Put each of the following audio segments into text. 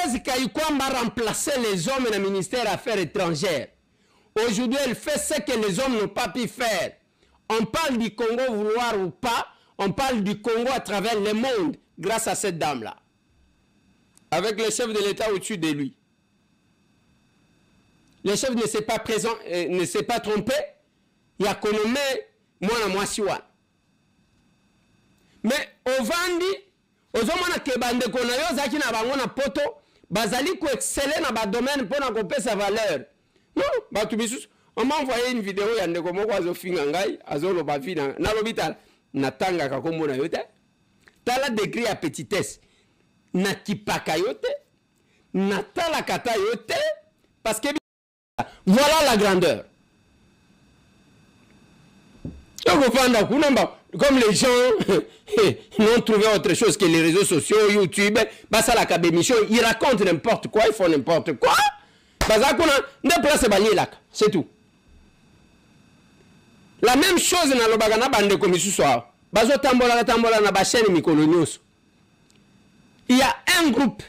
Thérèse Kayikwamba remplaçait les hommes dans le ministère des Affaires étrangères. Aujourd'hui, elle fait ce que les hommes n'ont pas pu faire. On parle du Congo vouloir ou pas, on parle du Congo à travers le monde grâce à cette dame-là. Avec le chef de l'État au-dessus de lui. Le chef ne s'est pas présent, ne s'est pas trompé. Il a connommé Mwana Mwasiwa. Mais au Vandi, aux hommes qui bande konayo zaki na bango na poto, bazali ko exceller na ba domaine pour na couper sa valeur. Non, batu bisus, on m'a envoyé une vidéo ya ndeko moko azofinga ngai, azolo ba vi na l'hôpital. Na tanga ka kombo na yote. Tala degré à petitesse. Na kipaka yote. Na tala kata yote parce que voilà la grandeur. Comme les gens n'ont trouvé autre chose que les réseaux sociaux, YouTube, ça la cabémission, ils racontent n'importe quoi, ils font n'importe quoi. C'est tout. La même chose dans le bagana bande comme ce soir. Il y a un groupe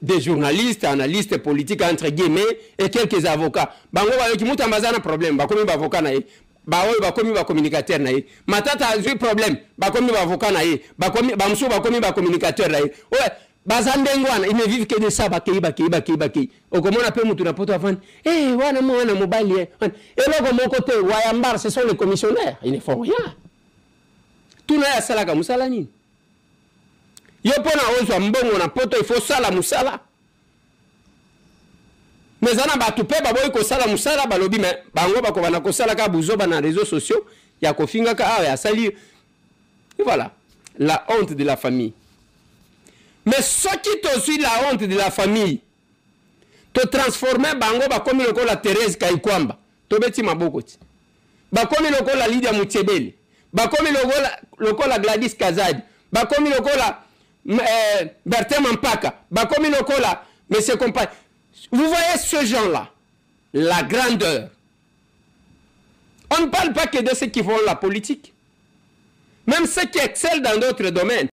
de journalistes, analystes politiques entre guillemets et quelques avocats. Bango avec mutambaza problème, ba komi avocat na ba komi ba communicateur na ye. Matata a eu problème, ba komi ba avocat na ye. Ba komi ba msu ba komi ba communicateur na ye. Ouais, bazandengwana, ils ne vivent que de ça ba kei. Okomona pe mutu na poto afan. Eh wana mobile. Et là de mon côté, Wayambar, ce sont les commissionnaires, ils ne font rien. Tout na ya sala ka musala nini. Yo pona ozwa mbongo na poto il faut sala musala. Mais zana batu pe baboyi ko sala musala balobi mais bango bako bana ko sala ka buzo bana réseaux sociaux ya ko finga ka ya sali. Et voilà, la honte de la famille. Mais ce qui te suit la honte de la famille te transformer bango bakomi lokola Thérèse Kayikwamba. To beti maboko ti. Bakomi lokola Lydia Mutsebele. Bakomi lokola Gladys Kazadi. Bakomi lokola Bertin Mampaka, Bakomi Lokola, mais ses compagnons. Vous voyez ce genre-là, la grandeur. On ne parle pas que de ceux qui font la politique, même ceux qui excellent dans d'autres domaines.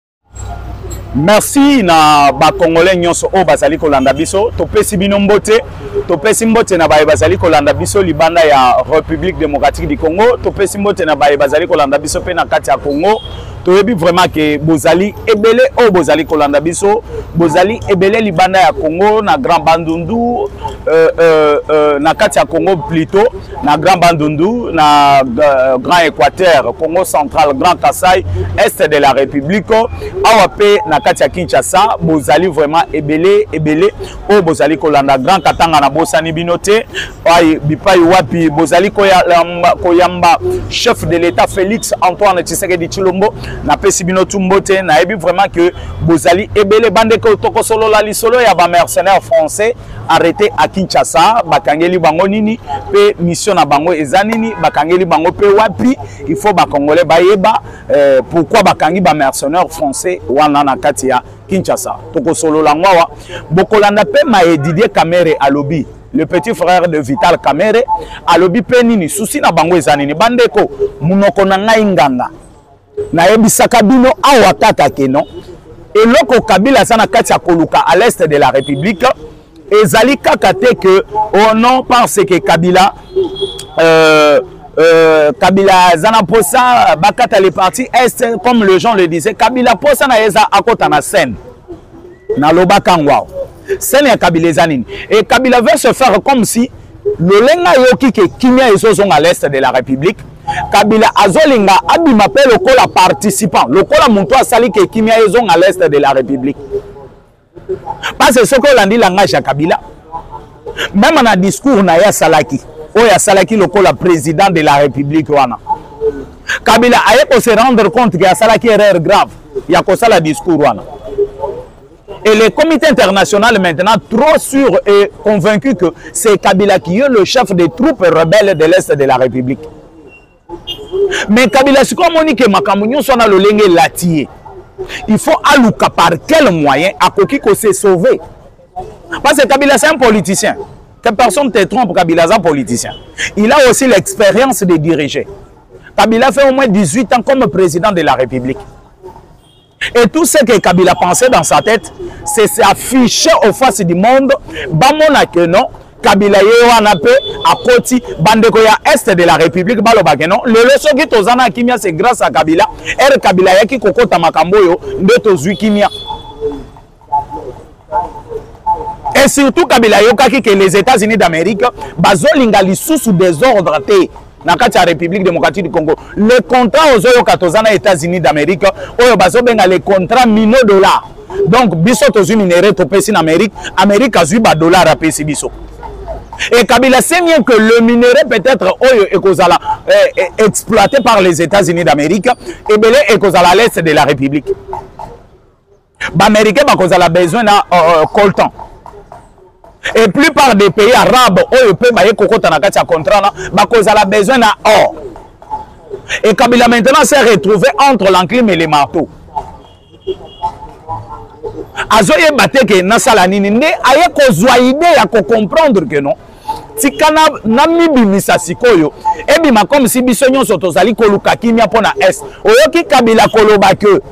Merci na ba Congolais nyonso o bazali kolanda biso to pesi bino mbote to pesi mbote na ba bazali kolanda biso libanda ya République démocratique du Congo to pesi mbote na ba bazali kolanda biso pe na kati ya Congo to yebi vraiment que bozali ebele o bozali kolanda biso bozali ebele libanda ya Congo na Grand Bandundu na kati ya Congo plutôt na Grand Bandundu na Grand Équateur Congo central Grand Kasaï est de la République awa pe na kati ya Kinshasa bozali vraiment ebele o bozali kolanda Grand Katanga na bosani binote ay bipai wapi bozali koyamba chef de l'État Félix Antoine Tshisekedi Tshilombo na pesi binotu mbote na ebi vraiment que bozali ebele bande ko toko solo la lisolo ya ba mercenaires français arrêté à Kinshasa bakangeli bango nini pe mission na bango ezanini bakangeli bango pe wapi il faut ba congolais bayeba pourquoi bakangi ba mercenaires français wana na kati ya Kinshasa toko solo la ngwa bokolanda pe Maé Didier Kamere alobi le petit frère de Vital Kamere alobi pe nini souci na bango ezanini bandeko munoko na ngai nganga na ebisaka bino awa kaka keno eloko Kabila sana kati ya koluka à l'est de la République ezali kaka te que au nom parce que Kabila Kabila zana posa bakata les partis est comme les gens le disaient Kabila posa na eza akota na scène na lobaka ngwa scène ya Kabila zanini et Kabila veut se faire comme si le lenga yoki ke kimia ezozonga à l'est de la République Kabila azolinga abima pe lokola participant lokola muntu asali ke kimia ezonga à l'est de la République parce que ce que l'on dit langage à Kabila même dans le discours na ya salaki o ya salaki lokola président de la République wana Kabila aye se rendre compte que ya salaki erreur grave ya ko sala discours wana et le comité international maintenant trop sûr et convaincu que c'est Kabila qui est le chef des troupes rebelles de l'est de la République. Mais Kabila si comme on dit que makambo nyonso na lolenge latié il faut aluka par quel moyen à Kokiko se sauver. Parce que Kabila c'est un politicien. Que personne ne te trompe, Kabila c'est un politicien. Il a aussi l'expérience de diriger. Kabila fait au moins 18 ans comme président de la République. Et tout ce que Kabila pensait dans sa tête, c'est s'afficher aux faces du monde. Bamona que non, Kabila yewana pe à Koti, bandeko ya Est de la République, baloba que non. Le leçon qui tozana kimia, c'est grâce à Kabila. Kabila yaki kokota makamboyo, de tozui kimia. Et surtout Kabila yokaki que les États-Unis d'Amérique, bazolinga lisusu désordre te. Dans la République démocratique du Congo, le contrat aux États-Unis d'Amérique, les contrats $1,000,000. Donc, biso tozu minéré topesi en Amérique, Amérique a eu $1 à pesi biso. Et Kabila sait bien que le minerai peut-être exploité par les États-Unis d'Amérique et belé à l'est de la République. Les Américains ont besoin d'un coltan. Et plupart des pays arabes ont besoin d'un or. Et Kabila maintenant s'est retrouvé entre l'enclume et les marteaux. Azoye bateke nasala nini ne aye kozwa idée ya ko comprendre que non. Tikana na mibimisa sikoyo ebima comme si biso nyonso tozali koluka kimia pona est. Oyoki Kabila koloba que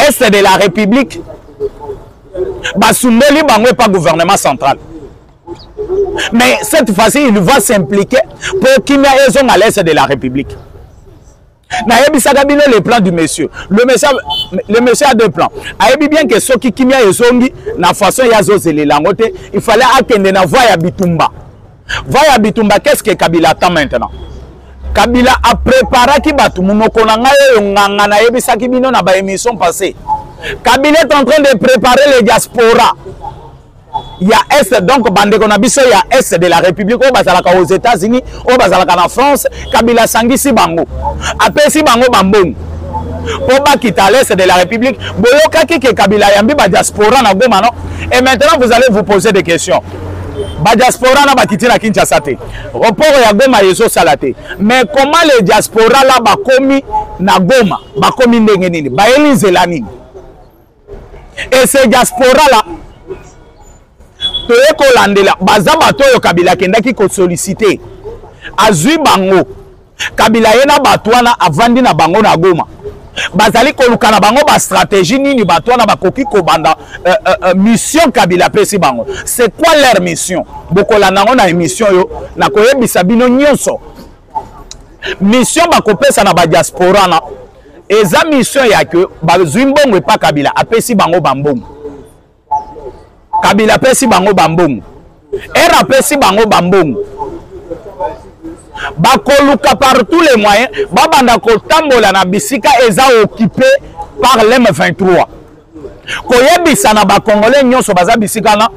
est de la République basundeli bango pas gouvernement central. Mais cette fois-ci, il va s'impliquer pour qu'il y ait à l'est de la République. Le plan du monsieur. Le monsieur a deux plans. Il bien que ce qui kimia ezongi na façon ya zozele langote, il fallait attendre na voie ya Bitumba. Voie ya Bitumba, qu'est-ce que Kabila attend maintenant? Kabila a préparé qui batu munoko na ngayo nganga na yebisa ki bino na ba émission passée. Kabila est en train de préparer les diaspora. Il y a Est, donc Bandeko Nabiso, il y a Est de la République, au Bazalaka aux États-Unis, au Bazalaka en France, Kabila Sangi Sibango. Après Sibango Bambong. Pour Bakita l'Est de la République, Boyoka qui Kabila Yambi, Diaspora na Goma, non? Et maintenant vous allez vous poser des questions. Diaspora na Bakiti na Kinshasa. Report ya Goma Yeso Salate. Mais comment les diaspora là bakomi na Goma, bakomi ndengenini, baeli zelani? Et ces diaspora là, Toye Kolandela, Bazaba Toyo Kabila Kendaki ko sollicité. Azui Bango, Kabila Yena Batouana avandi na Bango na Goma. Bazali Kolukana Bango ba stratégie nini Batouana bakoki ko banda mission Kabila pesi Bango. C'est quoi leur mission? Bokolanango na mission yo na koyebisa bino nyonso. Mission bakopesa na ba diaspora na. Eza mission ya que bazui mbongo e pa Kabila apesi Bango bambongo. Kabila pesi bango bambongo. Era pesi bango bambongo. Bakoluka par tous les moyens. Babanda kotambola na bisika eza occupé par l'M23. Koyebisa na ba Congolais nyonso baza bisika na.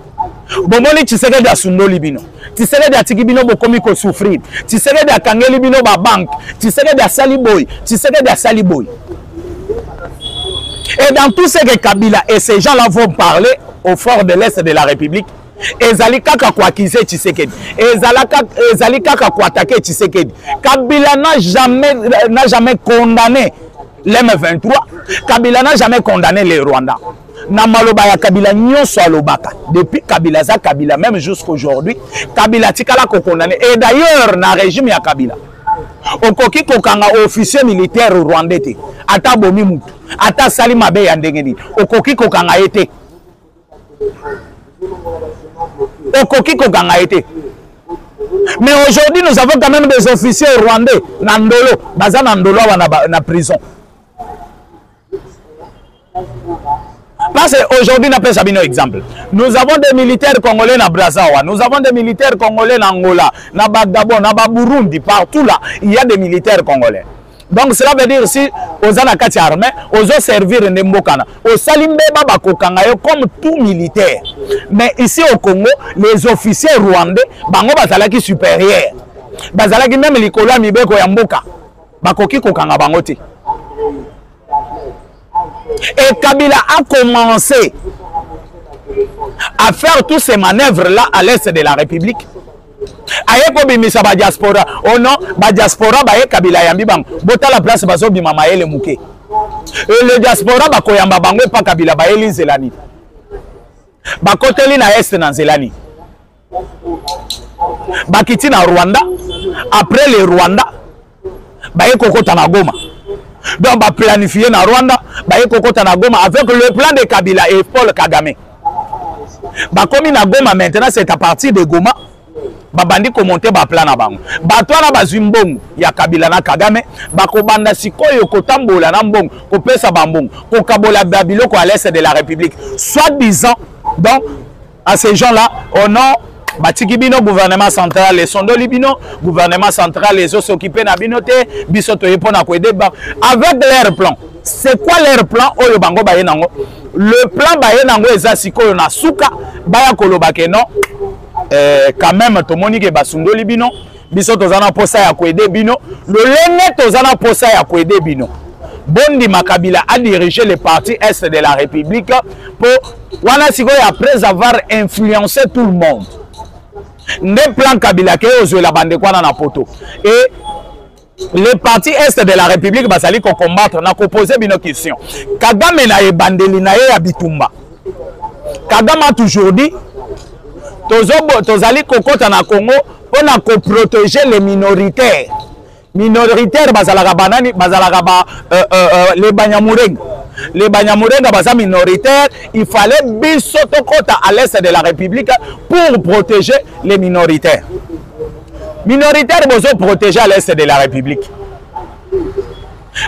Bomoni Tshisekedi asundoli bino. Tshisekedi atiki bino bokomi ko souffrir. Tshisekedi akangeli bino ba banque. Tshisekedi asali boy. Tshisekedi asali boy. Et dans tout ce que Kabila et ces gens-là vont parler au fort de l'Est de la République, ezali kaka kwa kize Tshisekedi, ezali kaka kwa attaquer Tshisekedi. Kabila n'a jamais condamné l'M23. Kabila n'a jamais condamné les Rwandais. Na maloba ya Kabila nyonso alobaka. Depuis Kabila za Kabila même jusqu'aujourd'hui, Kabila tikala ko condamné. Et d'ailleurs na régime ya Kabila, okoki kokanga officier militaire rwandais te, ata bomi mutu, ata sali mabe ya ndengeni, okoki kokanga ete. Mais aujourd'hui, nous avons quand même des officiers rwandais, Nandolo, Baza Nandolo na prison. Parce qu'aujourd'hui, on appelle ça un exemple. Nous avons des militaires congolais na Brazzaville, nous avons des militaires congolais na Angola, na Gabon, na Burundi, partout là, il y a des militaires congolais. Donc cela veut dire si aux anakati armée, aux servir Ndembokana, aux salimbe baba kokangayo comme tout militaire. Mais ici au Congo, les officiers rwandais, bango bazalaki supérieur. Bazalaki même likola mibeko ya mboka. Bakoki kokanga bango te. Et Kabila a commencé à faire tous ces manœuvres là à l'est de la République. Ayeko bimisa ba diaspora. Oh non, ba diaspora ba ye Kabila yambi bang. Bota la place bazo bima maele muke. Et le diaspora ba koyamba bango pa Kabila ba eli Zelani. Ba koteli na est na Zelani. Ba kiti na Rwanda. Après le Rwanda, ba ye kokota na Goma. Donc ba planifier na Rwanda, ba ekokota na Goma avec le plan de Kabila et Paul Kagame. Ba komi na Goma maintenant c'est à partir de Goma ba bandi ko monter ba plan na bango. Ba to na bazimbongo ya Kabila na Kagame, ba ko banda sikoyo ko tambola na mbongo, ko pesa bambongo, ko kabola babilo ko à l'est de la République. Soit disant donc à ces gens-là au nom Batiki bino gouvernement central les sondo libino gouvernement central les autres s'occuper na binoté bisoto yepona ko aider avec leur plan. C'est quoi leur plan oyo bango baye nango? Le plan baye nango eza sikoyo na suka baya koloba ke non quand même to monique basundo libino bisoto zana posa ya ko aider bino le lenge to zana posa ya ko aider bino. Bondi Makabila a dirigé le parti Est de la République pour wana sikoyo après avoir influencé tout le monde. Des plans Kabila qui est la bande quoi na poto et les partis est de la République basali ko combattre na ko poser une question. Kagame na e bandeli na ye ya bitumba. Kagame a toujours dit tozali kokota na Congo pour na ko protéger les minoritaires. Minoritaires bazalaka banani bazalaka ba les Banyamulenge. Les Banyamulenge baza minoritaires, il fallait bisotokota à l'est de la République pour protéger les minoritaires. Minoritaires bozo protéger à l'est de la République.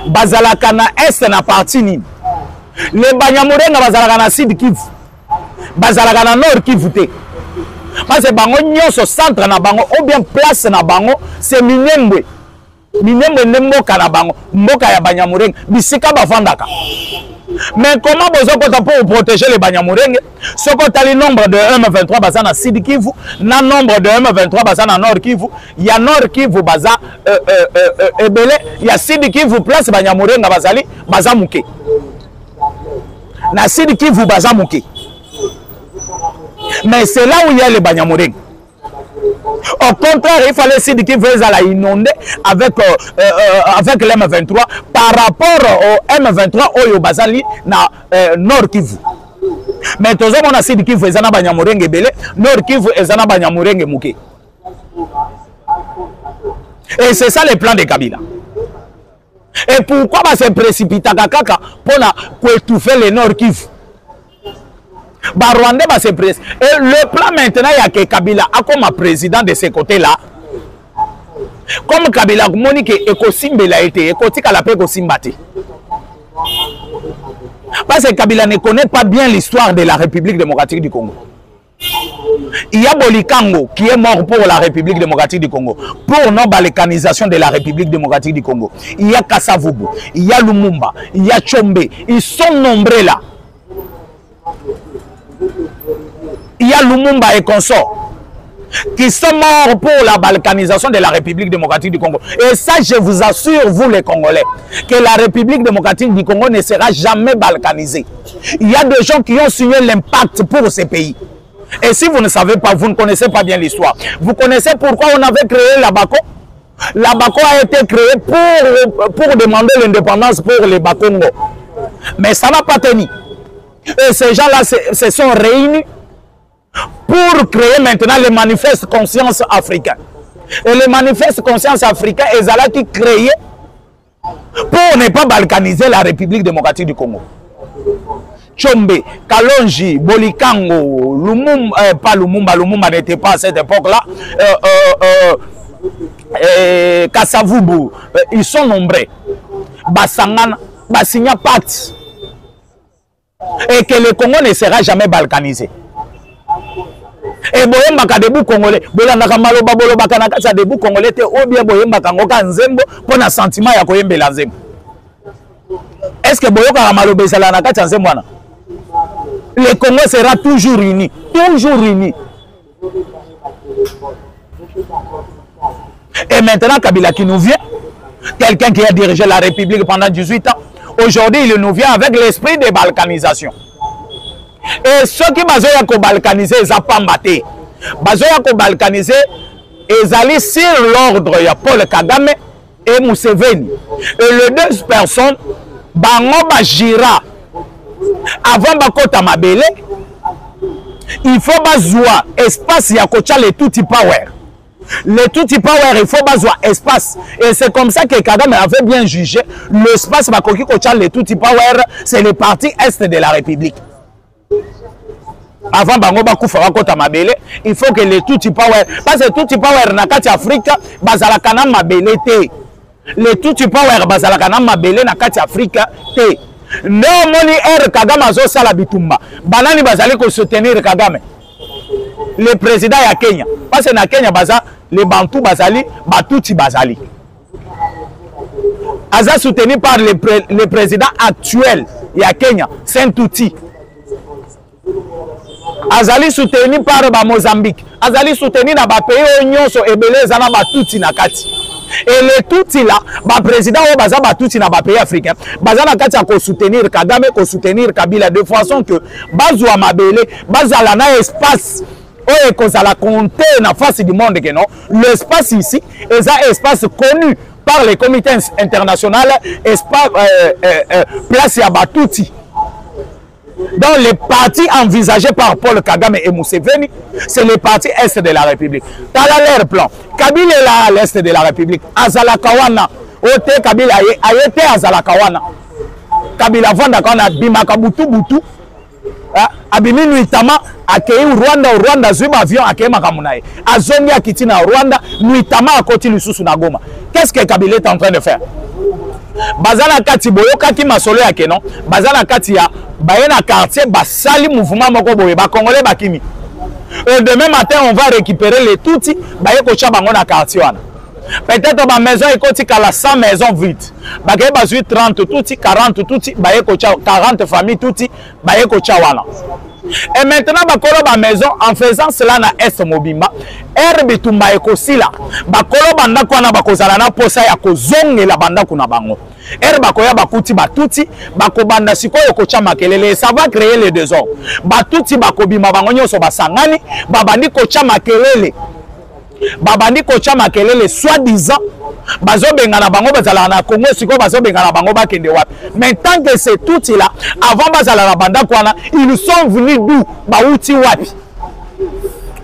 Bazalaka na est na parti ni. Les Banyamulenge bazalaka na Sud Kivu. Bazalaka na Nord Kivu te. Parce que bango nyonso centre na bango ou bien place na bango c'est Minembwe. Minembwe mboka na bango, mboka ya Banyamulenge, bisika bafandaka. Mais comment besoin pour protéger les Banyamulenge? Ce qu'on a le nombre de M23 baza na Sud Kivu, na nombre de M23 baza na Nord Kivu, il y a Nord Kivu baza ebele, il y a Sud Kivu place Banyamulenge bazali baza muke. Na Sud Kivu baza muke. Mais c'est là où il y a les Banyamulenge. Au contraire, il fallait Sud Kivu la inonder avec l'M23 par rapport au M23 Oyo Bazali na Nord Kivu. Mais tous on a Sud Kivu ezana Banyamulenge belé, Nord Kivu ezana Banyamulenge muke. Et c'est ça le plan de Kabila. Et pourquoi va se précipiter kaka pour étouffer le Nord Kivu? Rwanda va se presse. Et le plan maintenant, il y a que Kabila a comme président de ce côté-là. Comme Kabila, Monique Ekosimbe l'a été, Ekotika la paix Ekosimbate. Parce que Kabila ne connaît pas bien l'histoire de la République démocratique du Congo. Il y a Bolikango qui est mort pour la République démocratique du Congo, pour non-balkanisation de la République démocratique du Congo. Il y a Kasavubu, il y a Lumumba, il y a Tshombe. Ils sont nombreux là. Il y a Lumumba et consorts qui sont morts pour la balkanisation de la République démocratique du Congo. Et ça, je vous assure, vous les Congolais, que la République démocratique du Congo ne sera jamais balkanisée. Il y a des gens qui ont signé l'impact pour ces pays. Et si vous ne savez pas, vous ne connaissez pas bien l'histoire. Vous connaissez pourquoi on avait créé la BACO? La BACO a été créée pour demander l'indépendance pour les Bakongo. Mais ça n'a pas tenu. Et ces gens-là se sont réunis pour créer maintenant les manifestes conscience africains. Et les manifestes conscience africains, ils allaient qui créer pour ne pas balkaniser la République démocratique du Congo. Tshombe, Kalonji, Bolikango, Lumumba, pas Lumumba, Lumumba n'était pas à cette époque-là. Kasavubu, ils sont nombreux. Basangana, Basigna Pat. Et que le Congo ne sera jamais balkanisé. Et boyembaka debu congolais, bolandaka maloba bolobaka na kasa debu congolais te ou bien boyembaka ngoka nzembo pona sentiment ya koyembela nzembo. Est-ce que boyoka maloba esala na kasa nzembo wana? Le Congo sera toujours uni, toujours uni. Et maintenant Kabila qui nous vient, quelqu'un qui a dirigé la République pendant 18 ans, aujourd'hui il nous vient avec l'esprit de balkanisation. Et ceux qui sont balkanisés, ils n'ont pas battu. Ils sont balkanisés, ils allaient sur l'ordre de Paul Kagame et Museveni. Et les deux personnes, Bango Bajira, avant Bakota Mabele, il faut bazoua espace ya kocha le tout power. Le Tutsi Power, il faut avoir espace. Et c'est comme ça que Kagame avait bien jugé. L'espace, le Tutsi Power, c'est le parti Est de la République. Avant Bango Bakoufara Kota Mabele, il faut que le Tutsi Power, parce que Tutsi Power Nakati Afrique, Bazalakana Mabele te. Le Tutsi Power Bazalakana Mabele Nakati Afrique te. Non, moni R Kagame Azo Sala Bitumba. Banani Bazali ko soutenir Kagame. Le président ya Kenya. Parce que na Kenya baza les Bantou Bazali, Batouti Bazali. Aza soutenu par le président actuel ya Kenya, Saint-Outi. Azali soutenu par Mozambique. Azali soutenu na ba pays nyonso ebele zana Batouti na kati. Et le Tutsi là, ba président o baza Batouti na ba pays africain. Baza na kati ko soutenir Kagame, ko soutenir Kabila de façon que bazwa mabele, bazala na espace. Oh, et ça la compté dans la face du monde que non. L'espace ici est un espace connu par les comités internationaux, espace place à Batouti. Dans les partis envisagés par Paul Kagame et Museveni, c'est le parti Est de la République. Dans leur plan, Kabila est là à l'Est de la République. Azalakawana, Ote Kabila ayete Azalakawana. Kabila Vanda Kana Bimaka Butu Butu. Abimi Nuitama akei Rwanda zuba avion akei makamunae azongi akiti na Rwanda Nuitama akoti lisusu na Goma. Qu'est-ce que Kabila est en train de faire? Bazana kati boyoka ki masolo ya kenon bazana kati ya bayena quartier basali mouvement moko boye ba congolais bakimi. Demain matin on va récupérer les Tutsi baye ko cha bango na quartier wana. Peut-être ma maison est à la 100 maisons vides. Bagaye bazui 30 Tutsi, 40 Tutsi, baye ko cha 40 familles Tutsi, baye ko cha wana. Et maintenant bakolo ba maison en faisant cela na Est Mobimba, herbe tumba ekosila. Bakolo banda kwana bakozala na posa ya kozongela banda kuna bango. Herbe bakoya bakuti batuti, bakobanda sikoyo ko cha makelele, ça va créer le désordre. Batuti bakobima bango nyonso basangani, babandi ko cha makelele. Babandi kocha makelele soi-disant bazo bengana bango bazala na Congo siko bazo bengana bango bakende wapi. Mais tant que c'est tout là avant bazala na banda kwana ils sont venus d'où? Bauti wapi?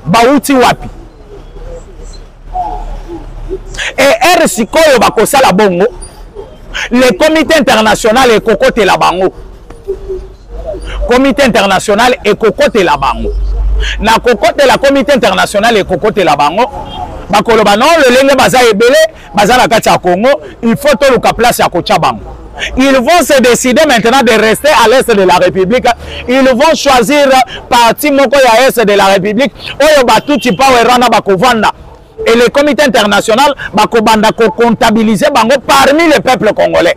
Bauti wapi? Et sikoyo bakosala bongo le comité international et kokote la bango. Comité international et kokote la bango. Na kokote la comité international et kokote la bango bakoloba non le lenge baza ebele baza na kati ya Congo il faut to luka place ya kocha bango. Ils vont se décider maintenant de rester à l'est de la République. Ils vont choisir parti moko ya est de la République oyo batuti power rana bakovanda et le comité international bakobanda ko comptabiliser bango parmi le peuple congolais.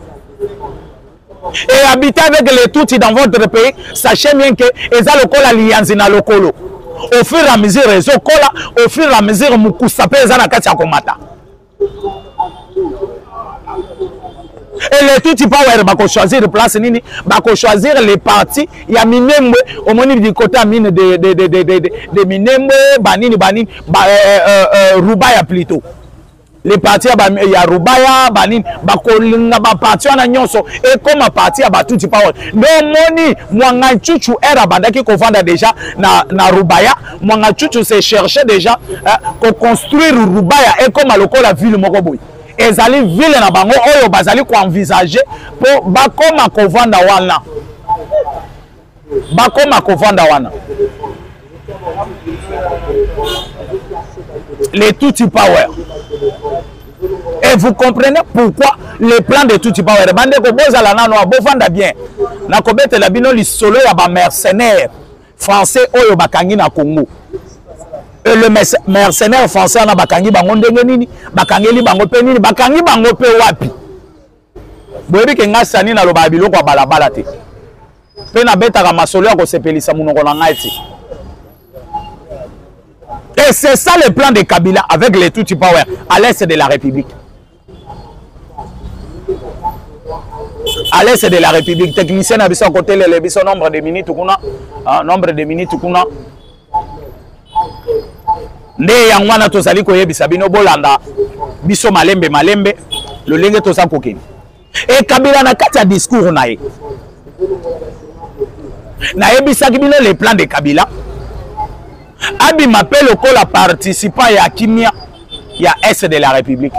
Et habiter avec les Tutsis dans votre pays, sachez bien que ils ont le col alliance na lokolo. Au fur et à mesure, ils ont cola, au fur et à mesure, Mukusape ils ont la carte à combattre. Et les Tutsis Power, bako choisir de place nini, bako choisir les partis. Il y a Minembwe, au moni du côté mine de Minembwe, banini, Rubaya plutôt. Les partis ya Rubaya banini bakolinga ba parti wana nyonso et comme parti ya Batouti Power no moni mwanga chuchu era bandaki ko vanda déjà na Rubaya mwanga chuchu se chercher déjà ko construire Rubaya et comme lokola ville moko boy ezali ville na bango oyo bazali ko envisager po bakoma ko vanda wana les Tutsi Power. Et vous comprenez pourquoi les plans de Tutsi Power bande ko bozala nano abofanda bien na kobete la bino li solo ya ba mercenaires français oyo bakangi na Congo. Et le mercenaire français na bakangi bango ndenge nini bakangeli bango pe nini bakangi bango pe wapi boyebi ke ngasani na loba biloko balabala te pe na beta ka masolo ya ko sepelisa munoko na ngai ti. Et c'est ça le plan de Kabila avec les Tutsi Power à l'est de la République. À l'est de la République, technicien a besoin de côté le nombre de minutes kuna, nombre de minutes kuna. Nde yangwana tozali koyebisa bino bolanda biso malembe le lenge toza kokeni. Et Kabila na kati ya discours na ye. Na yebisa bino le plan de Kabila. Abi m'appelle au col participant et à Kimia il y a Est de la République.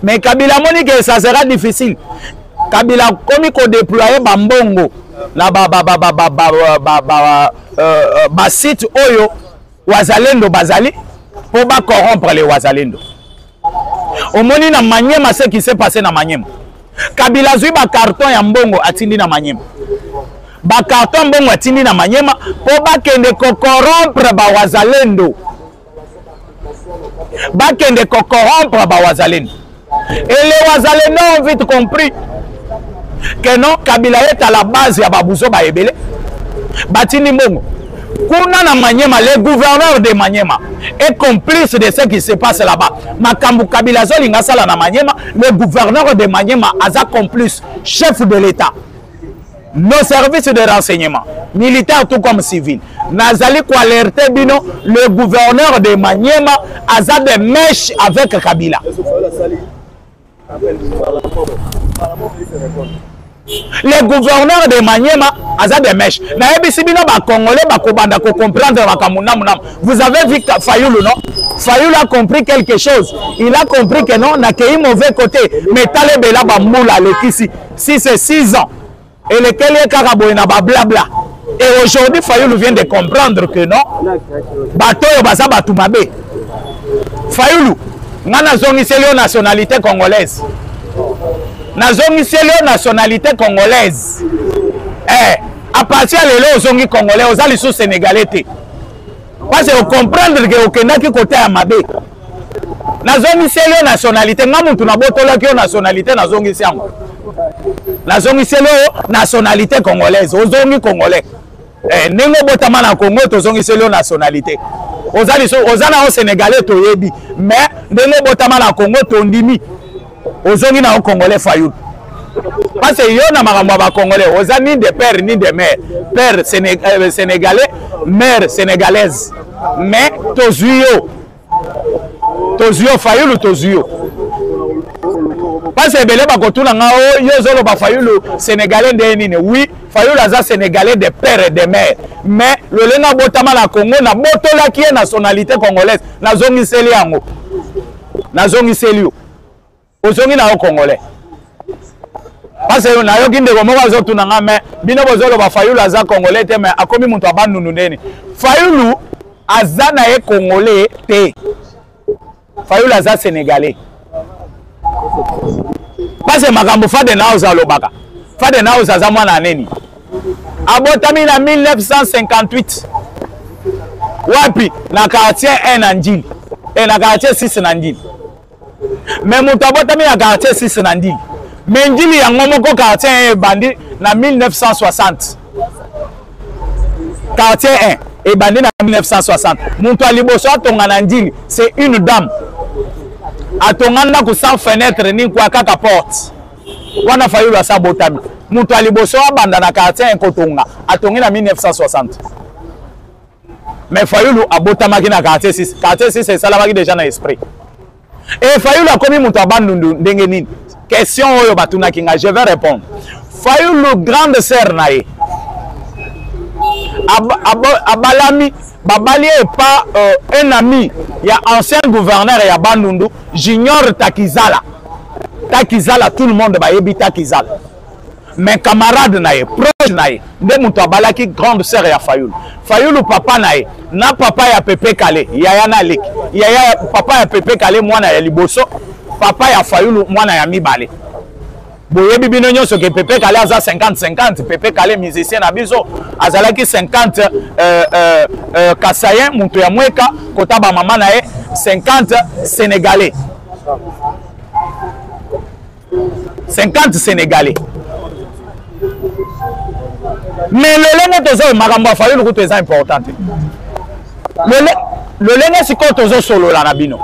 Mais Kabila moni que ça sera difficile. Kabila comme il déployer bambongo na site oyo wazalendo bazali pour ba corrompre les wazalendo. Au moni na Maniema ce qui s'est passé na Maniema. Kabila zui ba carton ya mbongo atindi na Maniema. Ba carton mbongo atindi na Maniema pour ba kende ko corrompre ba wazalendo. Ba kende ko corrompre ba wazalendo. Et les wazalendo ont vite compris que non, Kabila est à la base ya babuzo ba ebele. Batindi mbongo. Kuna na Maniema, le gouverneur de Maniema est complice de ce qui se passe là-bas. Makambu Kabila zolinga sala na Maniema, le gouverneur de Maniema aza complice, chef de l'État. Nos services de renseignement, militaires tout comme civils, nazali ko alerter bino, le gouverneur de Maniema aza de mèche avec Kabila. Le gouverneur de Maniema aza de mèche. Na ebisi bino ba congolais ba kobanda ko comprendre makamuna munam. Vous avez vu Fayoulou non? Fayoulou a compris quelque chose. Il a compris que non, n'a qu'un mauvais côté. Mais talebela ba moula le kisi. Si c'est 6 ans et lequel est carabo na ba blabla. Et aujourd'hui Fayoulou vient de comprendre que non. Batoyo basa batumabe. Fayoulou ngana zongi selio nationalité congolaise. Nazongi selio nationalité congolaise. À partir de là, zongi congolais, aux alliés sous sénégalais. Parce que vous comprendre que au Kenya qui côté à Mabé. Nazongi selio nationalité, ngamu tunabotola ki nationalité nazongi siango. Nazongi selio nationalité congolaise, aux zongi congolais. Nengo botama na Congo to zongi selio nationalité. Aux alliés aux ana au sénégalais to yebi, mais nengo botama na Congo to ndimi. Ozongi na Congolais Fayoulou. Parce que yo na makambo ba Congolais, oza ni de père ni de mère. Père sénégalais, mère sénégalaise. Mais tozuyo. Tozuyo Fayoulou tozuyo. Parce que belé ba kotuna nga o yo zolo ba Fayoulou sénégalais de nini. Oui, Fayoulou aza sénégalais de père et de mère. Mais le lenga botama na Congo na botola ki nationalité congolaise. Na zongi seli yango. Na zongi seli yo. Ozongi na Congolais. Parce que na yo kinde ko moko azotu na ngame bino bozolo ba Fayoulou aza Congolais te mais akomi muntu abanunu neni. Fayoulou aza na ye Congolais te. Fayoulou aza Sénégalais. Parce que makambo fade na ozalobaka. Fade na ozaza mwana neni. Abotami na 1958. Wapi na quartier 1 na Njili. Et na quartier 6 na Njili. Mais Moutabotami a quartier 6 Nandili. Mais Ndili a ngomoko quartier bandi na 1960. Quartier 1 et bandi na 1960. Moutou Aliboso a tonga Nandili, c'est une dame. A tonga na ku sans fenêtre ni kwa kaka porte. Wana Fayoulou a sa botami. Moutou Aliboso a banda na quartier 1 kotonga. A tonga na 1960. Mais Fayoulou a botamaki na quartier 6. Quartier 6 c'est salamaki déjà na esprit. Et Fayoulou a commis mon abandon d'engenine. Question oyo batuna kinga, je vais répondre. Fayoulou grande sœur nae. Abalami, babali est pas un ami. Il y a ancien gouverneur et Bandundu, Junior Takizala. Takizala, tout le monde va yebi Takizala. Mais camarade nae, proche nae, de mon abalaki grande sœur et Fayoulou. Fayoulou papa nae, na papa ya Pepe Kale, yaya na lek. Yaya papa ya Pepe Kale mwana ya Liboso, papa ya Fayoulou mwana ya Mibale. Boyebi bino nyonso ke Pepe Kale aza 50-50, Pepe Kale musicien na biso, azalaki 50 Kasayen, muntu ya Mweka, kota ba mama nae 50 Sénégalais. 50 Sénégalais. Mais le lenga tozo makambo Fayoulou kuto eza important. Le lenga siko tozo solo la nabino.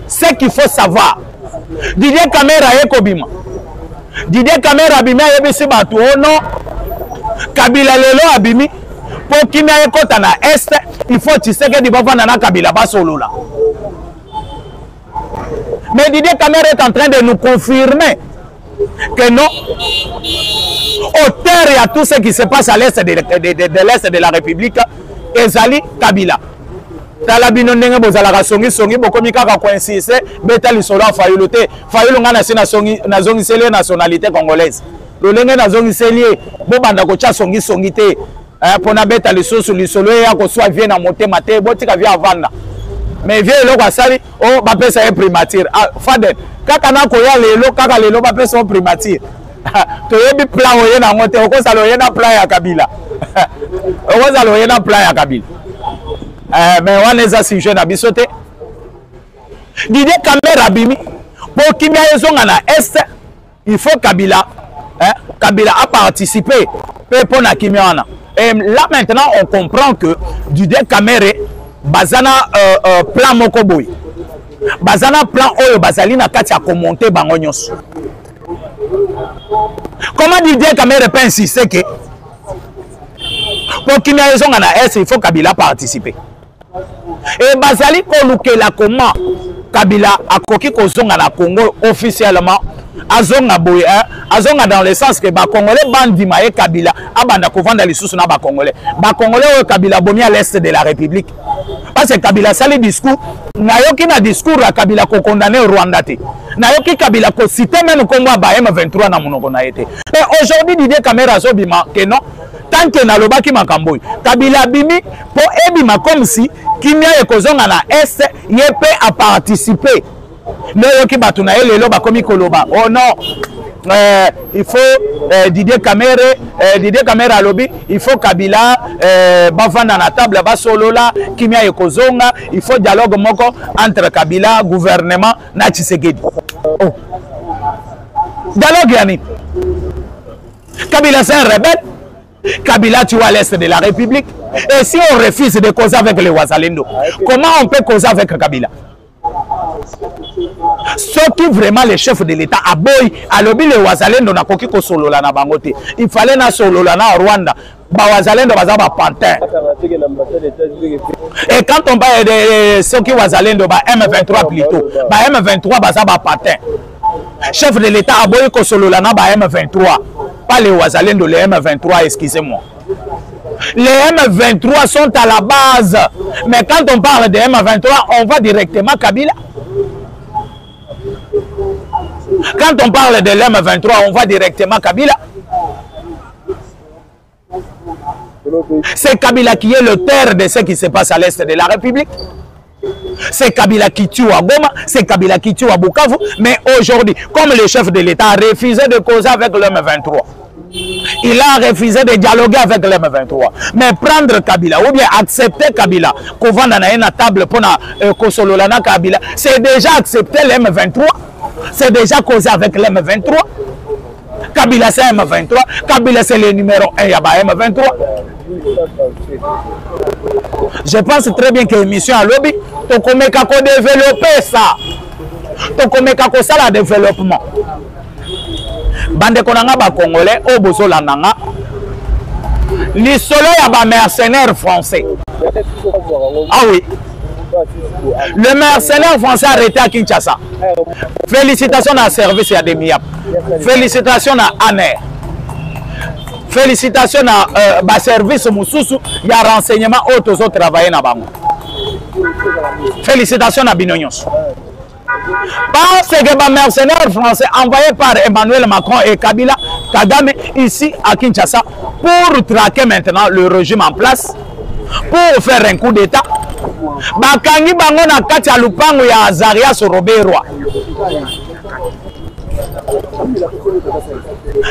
Ce qu'il faut savoir. Didier Kamera ekobima. Didier Kamera abimi ayebisi batu ono. Kabila lelo abimi. Po kimia ekota na est, il faut Tshisekedi bavana na Kabila ba solo la. Mais Didier Kamera est en train de nous confirmer que non, auteur et à tout ce qui se passe à l'est de l'est de la République, Ezali Kabila. tala bino ndenge bozalaka songi bokomi kaka coincise beta lisolo ya Fayulu te Fayulu nga nasi nazongiseli nationalité congolaise lolenge nazongiseli bobanda kotia songi te pona beta lisusu lisolo ya koswa vie na motema te botika vie avanda mais vie eloko asali o bapesa ye primature faden kaka na koya lelo kaka lelo bapesa o primature toyebi plan oye nango te okozala oye na plan ya Kabila okozala oye na plan ya Kabila mais wana eza sujet na biso te Didier Kamere abimi po kimia ezonga na est il faut Kabila a participé pour na kimia wana et là maintenant on comprend que Didier Kamere bazana plan moko boy bazana plan oyo bazali na kati ya commenter bango nyonso. Comment Didier Kamere peut insister que pour qu'il y ait raison à est, il faut Kabila participer. Et bazali kolukela comment Kabila a koki kozonga na Congo officiellement azonga boye azonga dans le sens que ba Congolais bandi maye Kabila abanda kovanda lisusu na ba Congolais o Kabila bomi à l'est de la République parce que Kabila sali discours nayoki na discours ya Kabila ko condamner Rwanda te nayoki Kabila ko citer même Congo ba M23 na monoko na été et aujourd'hui Didier Kamere azobima que non tant que na lobaki makamboy Kabila bimi po ebima comme si kimia ekozonga na est yepe a participer nayoki batu na lelo bakomi koloba oh non il faut Didier Kamere alobi il faut Kabila bavanda na table ba solola kimia ekozonga il faut dialogue moko entre Kabila gouvernement na Tshisekedi oh dialogue yani Kabila c'est un rebelle Kabila tu vois à l'est de la République et si on refuse de causer avec les Wazalendo comment on peut causer avec Kabila? Ce qui vraiment le chef de l'État a boy à lobby les Wazalendo na koki ko solola na bangote il fallait na solola na Rwanda ba Wazalendo bazaba pantin et quand on parle de ceux qui Wazalendo ba M23 plutôt ba M23 bazaba pantin chef de l'État a boy ko solola na ba M23 pas les Wazalendo les M23 excusez-moi. Les M23 sont à la base mais quand on parle de M23 on va directement Kabila. Quand on parle de l'M23, on va directement Kabila. C'est Kabila qui est l'auteur de ce qui se passe à l'est de la République. C'est Kabila qui tue à Goma, c'est Kabila qui tue à Bukavu. Mais aujourd'hui, comme le chef de l'État a refusé de causer avec l'M23, il a refusé de dialoguer avec l'M23. Mais prendre Kabila ou bien accepter Kabila, qu'on va dans une table pour Kosololana Kabila, c'est déjà accepter l'M23. C'est déjà causé avec l'M23. Kabila c'est M23. Kabila c'est le numéro 1 à M23. Je pense très bien que l'émission à lobby, tu connais qu'à développer ça. Tu connais qu'à ça le développement. Bande konanga ba Congolais au bozola nanga. Les soleils à ba mercenaires français. Ah oui. Le mercenaire français arrêté à Kinshasa. Félicitations à service à Demiap. Félicitations à ANER. Félicitations à service Moussousou. Il y a renseignement autres autres travailler dans Bango. Félicitations à Binonyos. Parce que les mercenaires français envoyés par Emmanuel Macron et Kabila Kagame ici à Kinshasa pour traquer maintenant le régime en place, pour faire un coup d'état. Bakangi bango na kati ya lupango ya Azarias Roberwa.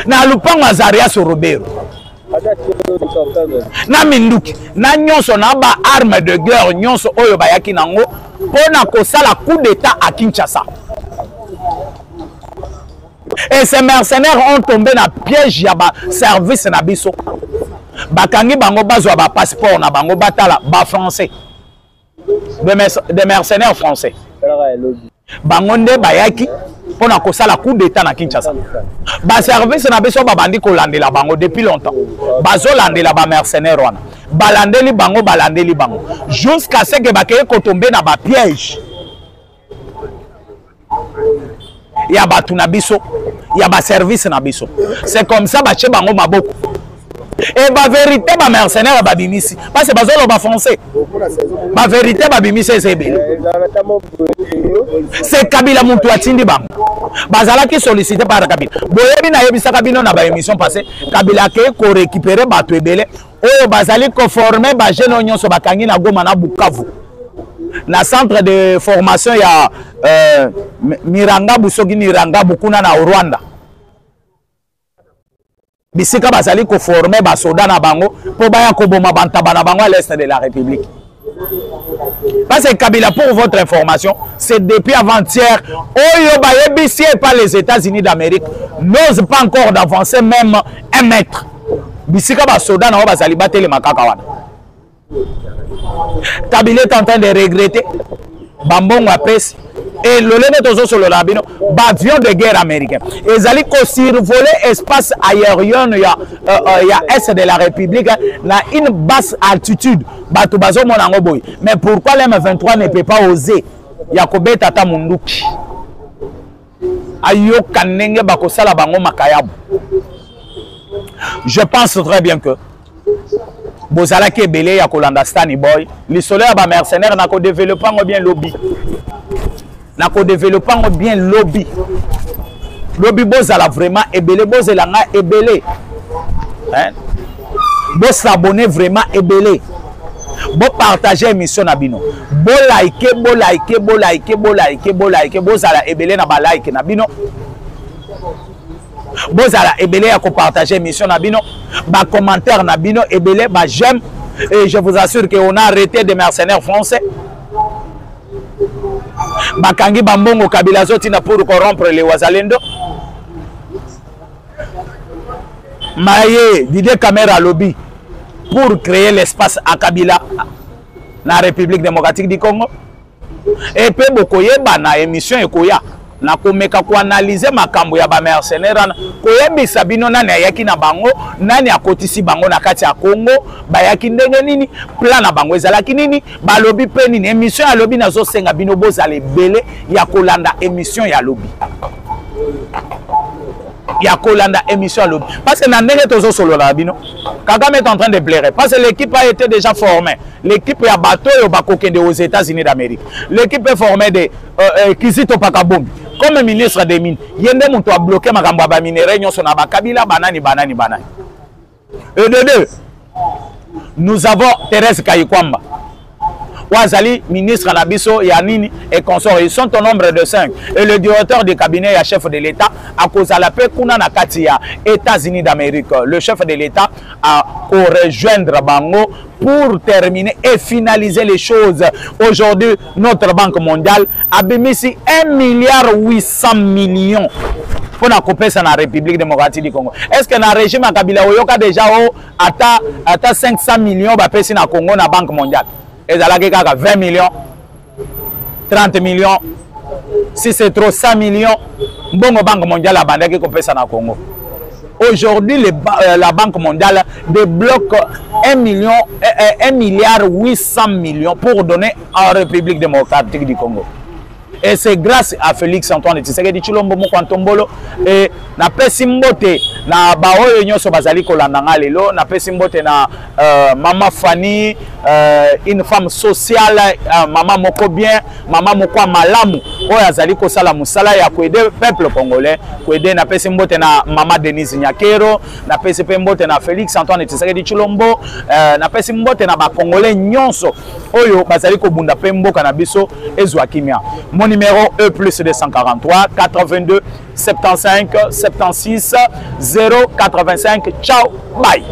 Na lupango Azarias Roberwa. Na minduki na nyonso na ba arme de guerre nyonso oyo bayaki nango pona kosala coup d'état à Kinshasa. Et ces mercenaires ont tombé na piège ya ba service na biso. Bakangi bango bazwa ba passeport na bango batala ba français. Des mercenaires français. Bangonde bayaki pona kosala coup d'état na Kinshasa. Ba service na biso babandi ko landela bango depuis longtemps. Bazo landela ba mercenaires wana. Balandeli bango jusqu'à ce que bakeye ko tomber na ba piège. Ya batu na biso, ya ba service na biso. C'est comme ça bache bango maboko. Et ma vérité, ma mercenaire, ma bimisi. Parce que bazolo ba français. Ma vérité, ma bimisi, c'est belé. C'est Kabila Moutouatindi bam. Bazala qui sollicité par Kabila. Boyebi na yebisa Kabila na ba émission passée. Kabila ke ko récupérer bato ebele. Oyo bazali ko former ba jeune nyonso bakangi na Goma na Bukavu. Na centre de formation ya Miranga Busogi Miranga Bukuna na Rwanda. Bisika bazali ko former ba soda na bango po baya ko boma bantaba na bango à l'est de la République. Parce que Kabila, pour votre information, c'est depuis avant-hier, Oyo Bayebisi par les États-Unis d'Amérique n'ose pas encore d'avancer même 1 mètre. Bisika ba soda na bazali batele makaka wana. Kabila est en train de regretter Bambongo apesi et le lene tozo sur le labino avion de guerre américain. Ils allaient survoler espace aérien il y a est de la République na une basse altitude. Bato bazo monango boy. Mais pourquoi l'M23 ne peut pas oser Yakobe Tata Munduki? Ayo kanenge bako sala bango makayabu. Je pense très bien que Bozala qui est belé ya kolanda Stani boy. Les solaires ba mercenaires na ko développant bien lobby. Na ko développant bien lobby. Lobby bozala vraiment ebele bozela nga ebele. Hein? Bo s'abonner vraiment ebele. Bo partager émission na bino. Bo like, bo like, bo like, bo like, bo like, bozala ebele na ba like na bino. Bozala ebele ya ko partager émission na bino. Ba commentaire na bino ebele ba j'aime et je vous assure qu'on a arrêté des mercenaires français. Bakangi Bambongo Kabila Zotina pour corrompre les Wazalendo. Maye Didier Kamera lobby pour créer l'espace à Kabila na République démocratique du Congo. Et puis bokoye bana émission ekoya na komeka ko analyser makambo ya ba mercenaires koyebisa bino nani ayaki na bango nani akotisi bango na kati ya Congo bayaki ndenge nini plan na bango ezalaki nini balobi pe nini émission ya lobi nazo senga bino bozale belé ya kolanda émission ya lobi ya kolanda émission ya lobi parce que na ndenge tozo solo la bino Kagame est en train de plaire parce que l'équipe a été déjà formée. L'équipe ya bateau yo bakokende aux États-Unis d'Amérique. L'équipe est formée de Kizito Pakabombi comme ministre des mines. Yende muto a bloqué makambo ba minéraux nyonso na bakabila banani. Et de deux, nous avons Thérèse Kayikwamba. Wazali, ministre Nabiso, Yanini et consorts, ils sont au nombre de 5. Et le directeur du cabinet et chef de l'État, à cause de la paix, Kuna Katia, États-Unis d'Amérique, le chef de l'État a rejoindre Bango pour terminer et finaliser les choses. Aujourd'hui, notre Banque mondiale a béni 1,8 milliard pour la couper ça dans la République démocratique du Congo. Est-ce que dans le régime à Kabila Oyoka déjà à 500 millions de personnes dans le Congo dans la Banque mondiale? Et ça a 20 millions, 30 millions, si c'est trop 100 millions, bon, la Banque mondiale a bandé qui ça dans le Congo. Aujourd'hui, la Banque mondiale débloque 1,8 milliard pour donner à la République démocratique du Congo. Et c'est grâce à Félix Antoine Tshisekedi Tshilombo Mokantombolo et na pesi mbote na baoyo nyonso bazali kolanda nga lelo na pesi mbote na Maman Fanny, une femme sociale, maman moko bien, maman moko malamu oyo azali kosala musala ya koaider peuple congolais, koaider na pesi mbote na Maman Denise Nyakero, na pesi mbote na Félix Antoine Tshisekedi Tshilombo, na pesi mbote na ba congolais nyonso oyo bazali kobunda pe mboka na biso ezwa kimia. Mon numéro E plus 243 82 75 76 085. Ciao, bye.